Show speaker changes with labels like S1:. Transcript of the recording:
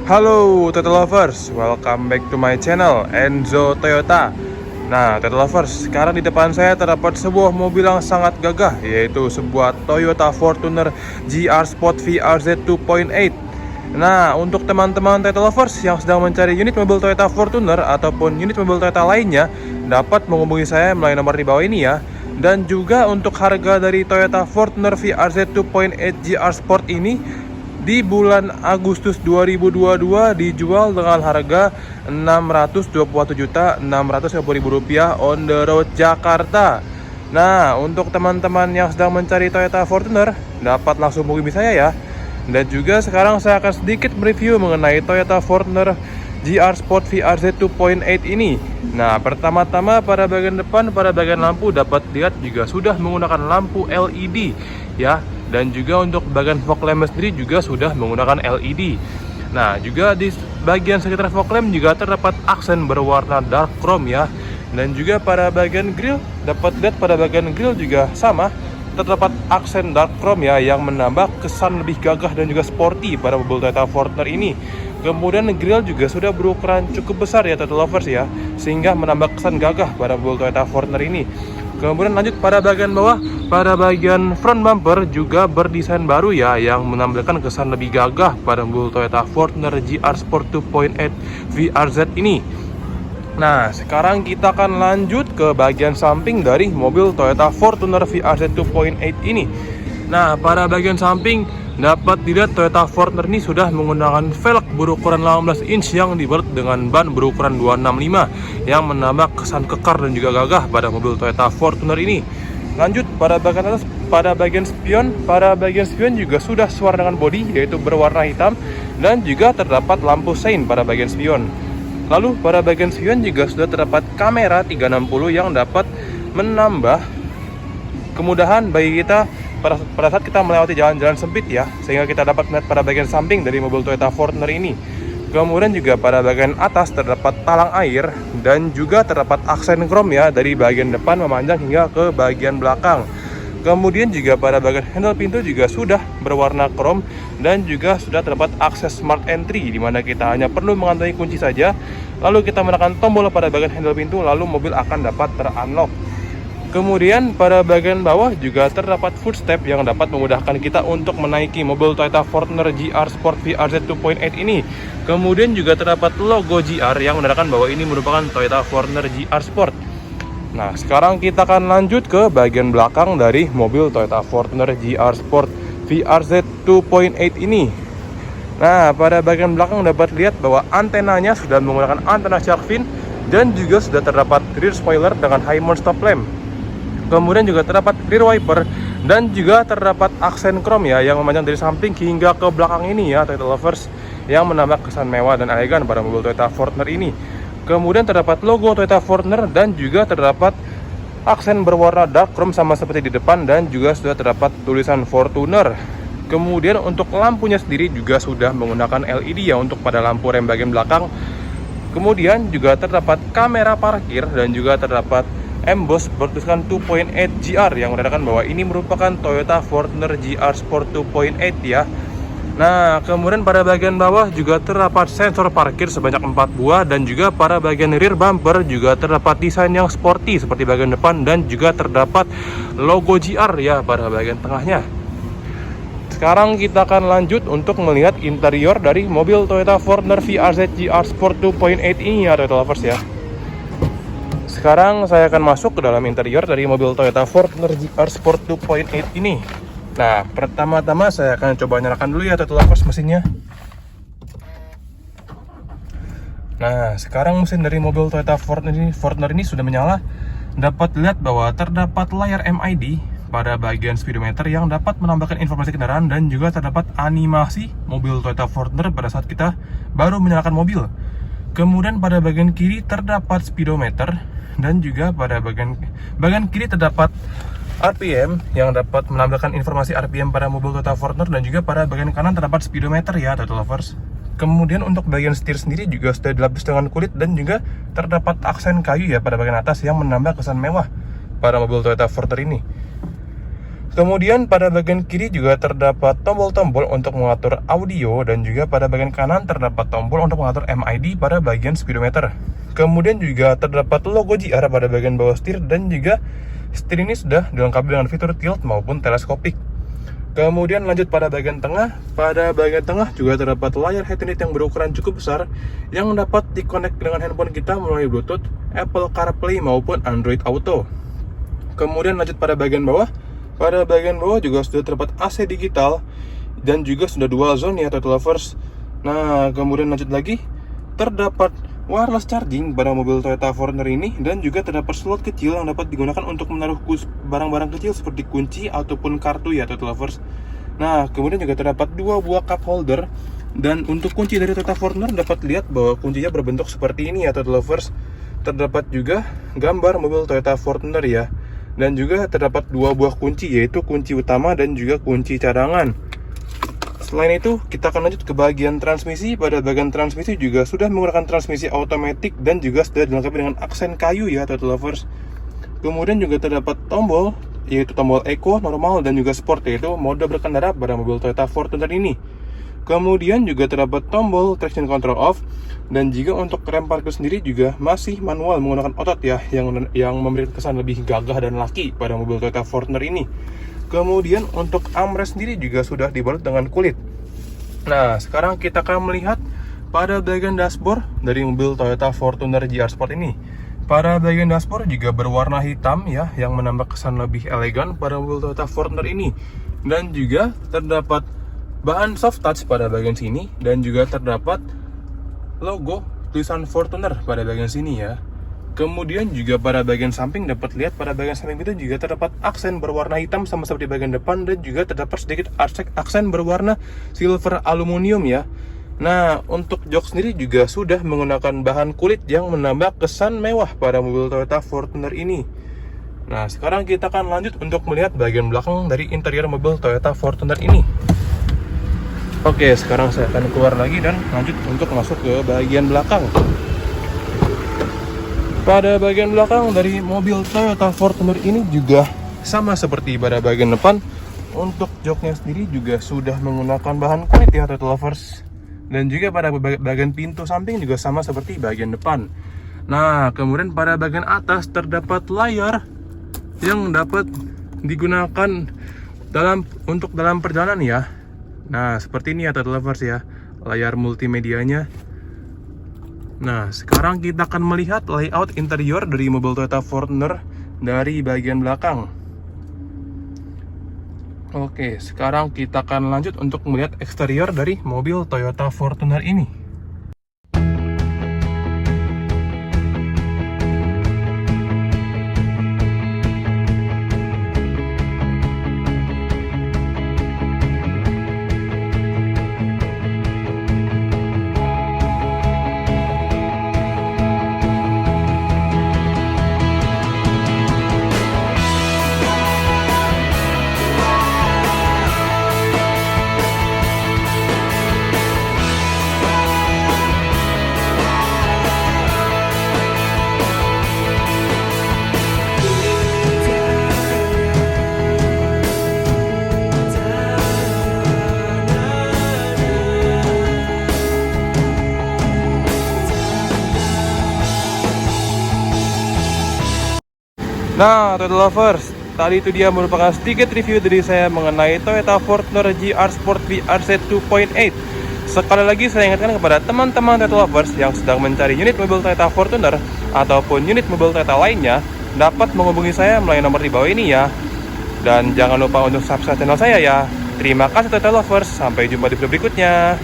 S1: Halo Toyota Lovers, welcome back to my channel Enzo Toyota. Nah Toyota Lovers, sekarang di depan saya terdapat sebuah mobil yang sangat gagah, yaitu sebuah Toyota Fortuner GR Sport VRZ 2.8. Nah untuk teman-teman Toyota Lovers yang sedang mencari unit mobil Toyota Fortuner ataupun unit mobil Toyota lainnya, dapat menghubungi saya melalui nomor di bawah ini ya. Dan juga untuk harga dari Toyota Fortuner VRZ 2.8 GR Sport ini di bulan Agustus 2022 dijual dengan harga Rp621.650.000 on the road Jakarta. Nah, untuk teman-teman yang sedang mencari Toyota Fortuner, dapat langsung hubungi saya ya. Dan juga sekarang saya akan sedikit mereview mengenai Toyota Fortuner GR Sport VRZ 2.8 ini. Nah, pertama-tama pada bagian depan, pada bagian lampu dapat lihat juga sudah menggunakan lampu LED ya. Dan juga untuk bagian fog lamp sendiri juga sudah menggunakan LED. Nah, juga di bagian sekitar fog lamp juga terdapat aksen berwarna dark chrome ya. Dan juga pada bagian grill, dapat lihat pada bagian grill juga sama, terdapat aksen dark chrome ya, yang menambah kesan lebih gagah dan juga sporty pada mobil Toyota Fortuner ini. Kemudian grill juga sudah berukuran cukup besar ya Toyota Lovers ya, sehingga menambah kesan gagah pada mobil Toyota Fortuner ini. Kemudian lanjut pada bagian bawah, pada bagian front bumper juga berdesain baru ya, yang menampilkan kesan lebih gagah pada mobil Toyota Fortuner GR Sport 2.8 VRZ ini. Nah, sekarang kita akan lanjut ke bagian samping dari mobil Toyota Fortuner VRZ 2.8 ini. Nah, pada bagian samping dapat dilihat Toyota Fortuner ini sudah menggunakan velg berukuran 18 inch yang dibalut dengan ban berukuran 265 yang menambah kesan kekar dan juga gagah pada mobil Toyota Fortuner ini. Lanjut pada bagian atas, pada bagian spion juga sudah sesuai dengan bodi, yaitu berwarna hitam, dan juga terdapat lampu sein pada bagian spion. Lalu pada bagian spion juga sudah terdapat kamera 360 yang dapat menambah kemudahan bagi kita pada saat kita melewati jalan-jalan sempit ya, sehingga kita dapat melihat pada bagian samping dari mobil Toyota Fortuner ini. Kemudian juga pada bagian atas terdapat talang air dan juga terdapat aksen chrome ya, dari bagian depan memanjang hingga ke bagian belakang. Kemudian juga pada bagian handle pintu juga sudah berwarna chrome dan juga sudah terdapat akses smart entry, di mana kita hanya perlu mengantongi kunci saja, lalu kita menekan tombol pada bagian handle pintu, lalu mobil akan dapat ter-unlock. Kemudian pada bagian bawah juga terdapat footstep yang dapat memudahkan kita untuk menaiki mobil Toyota Fortuner GR Sport VRZ 2.8 ini. Kemudian juga terdapat logo GR yang menandakan bahwa ini merupakan Toyota Fortuner GR Sport. Nah, sekarang kita akan lanjut ke bagian belakang dari mobil Toyota Fortuner GR Sport VRZ 2.8 ini. Nah, pada bagian belakang dapat lihat bahwa antenanya sudah menggunakan antena shark fin dan juga sudah terdapat rear spoiler dengan high mount stop lamp. Kemudian juga terdapat rear wiper dan juga terdapat aksen chrome ya, yang memanjang dari samping hingga ke belakang ini ya Toyota Lovers, yang menambah kesan mewah dan elegan pada mobil Toyota Fortuner ini. Kemudian terdapat logo Toyota Fortuner dan juga terdapat aksen berwarna dark chrome sama seperti di depan, dan juga sudah terdapat tulisan Fortuner. Kemudian untuk lampunya sendiri juga sudah menggunakan LED ya untuk pada lampu rem bagian belakang. Kemudian juga terdapat kamera parkir dan juga terdapat emboss bertuliskan 2.8 GR yang menandakan bahwa ini merupakan Toyota Fortuner GR Sport 2.8 ya. Nah, kemudian pada bagian bawah juga terdapat sensor parkir sebanyak 4 buah, dan juga pada bagian rear bumper juga terdapat desain yang sporty seperti bagian depan, dan juga terdapat logo GR ya pada bagian tengahnya. Sekarang kita akan lanjut untuk melihat interior dari mobil Toyota Fortuner VRZ GR Sport 2.8 ini ya Toyota Lovers ya. Sekarang saya akan masuk ke dalam interior dari mobil Toyota Fortuner GR Sport 2.8 ini. Nah, pertama-tama saya akan coba nyalakan dulu ya Toyota Lovers mesinnya. Nah, sekarang mesin dari mobil Toyota Fortuner ini sudah menyala. Dapat lihat bahwa terdapat layar MID pada bagian speedometer yang dapat menambahkan informasi kendaraan, dan juga terdapat animasi mobil Toyota Fortuner pada saat kita baru menyalakan mobil. Kemudian pada bagian kiri terdapat speedometer, dan juga pada bagian kiri terdapat RPM yang dapat menampilkan informasi RPM pada mobil Toyota Fortuner, dan juga pada bagian kanan terdapat speedometer ya Toyota Lovers. Kemudian untuk bagian setir sendiri juga sudah dilapis dengan kulit, dan juga terdapat aksen kayu ya pada bagian atas yang menambah kesan mewah pada mobil Toyota Fortuner ini. Kemudian pada bagian kiri juga terdapat tombol-tombol untuk mengatur audio, dan juga pada bagian kanan terdapat tombol untuk mengatur MID pada bagian speedometer. Kemudian juga terdapat logo JR pada bagian bawah setir, dan juga setir ini sudah dilengkapi dengan fitur tilt maupun teleskopik. Kemudian lanjut pada bagian tengah. Pada bagian tengah juga terdapat layar head unit yang berukuran cukup besar yang dapat dikonek dengan handphone kita melalui Bluetooth, Apple CarPlay maupun Android Auto. Kemudian lanjut pada bagian bawah. Pada bagian bawah juga sudah terdapat AC digital dan juga sudah dual zone ya Toyota Lovers. Nah, kemudian lanjut lagi, terdapat wireless charging pada mobil Toyota Fortuner ini, dan juga terdapat slot kecil yang dapat digunakan untuk menaruh barang-barang kecil seperti kunci ataupun kartu ya Toyota Lovers. Nah, kemudian juga terdapat 2 buah cup holder, dan untuk kunci dari Toyota Fortuner dapat lihat bahwa kuncinya berbentuk seperti ini ya Toyota Lovers. Terdapat juga gambar mobil Toyota Fortuner ya. Dan juga terdapat 2 buah kunci, yaitu kunci utama dan juga kunci cadangan. Selain itu, kita akan lanjut ke bagian transmisi. Pada bagian transmisi juga sudah menggunakan transmisi otomatis dan juga sudah dilengkapi dengan aksen kayu ya Toyota Lovers. Kemudian juga terdapat tombol, yaitu tombol Eco, normal, dan juga Sport, yaitu mode berkendara pada mobil Toyota Fortuner ini. Kemudian juga terdapat tombol traction control off, dan juga untuk rem parkir sendiri juga masih manual menggunakan otot ya, yang memberi kesan lebih gagah dan laki pada mobil Toyota Fortuner ini. Kemudian untuk armrest sendiri juga sudah dibalut dengan kulit. Nah, sekarang kita akan melihat pada bagian dashboard dari mobil Toyota Fortuner GR Sport ini. Pada bagian dashboard juga berwarna hitam ya, yang menambah kesan lebih elegan pada mobil Toyota Fortuner ini. Dan juga terdapat bahan soft touch pada bagian sini, dan juga terdapat logo tulisan Fortuner pada bagian sini ya. Kemudian juga pada bagian samping dapat lihat pada bagian samping itu juga terdapat aksen berwarna hitam sama seperti bagian depan, dan juga terdapat sedikit aksen berwarna silver aluminium ya. Nah, untuk jok sendiri juga sudah menggunakan bahan kulit yang menambah kesan mewah pada mobil Toyota Fortuner ini. Nah, sekarang kita akan lanjut untuk melihat bagian belakang dari interior mobil Toyota Fortuner ini. Oke, sekarang saya akan keluar lagi dan lanjut untuk masuk ke bagian belakang. Pada bagian belakang dari mobil Toyota Fortuner ini juga sama seperti pada bagian depan. Untuk joknya sendiri juga sudah menggunakan bahan kulit ya Toyota Lovers. Dan juga pada bagian pintu samping juga sama seperti bagian depan. Nah, kemudian pada bagian atas terdapat layar yang dapat digunakan untuk dalam perjalanan ya. Nah, seperti ini ya Toyota Lovers ya, layar multimedianya. Nah, sekarang kita akan melihat layout interior dari mobil Toyota Fortuner dari bagian belakang. Oke, sekarang kita akan lanjut untuk melihat eksterior dari mobil Toyota Fortuner ini. Nah, Toyota Lovers, tadi itu dia merupakan sedikit review dari saya mengenai Toyota Fortuner GR Sport VRZ 2.8. Sekali lagi saya ingatkan kepada teman-teman Toyota Lovers yang sedang mencari unit mobil Toyota Fortuner ataupun unit mobil Toyota lainnya, dapat menghubungi saya melalui nomor di bawah ini ya. Dan jangan lupa untuk subscribe channel saya ya. Terima kasih Toyota Lovers, sampai jumpa di video berikutnya.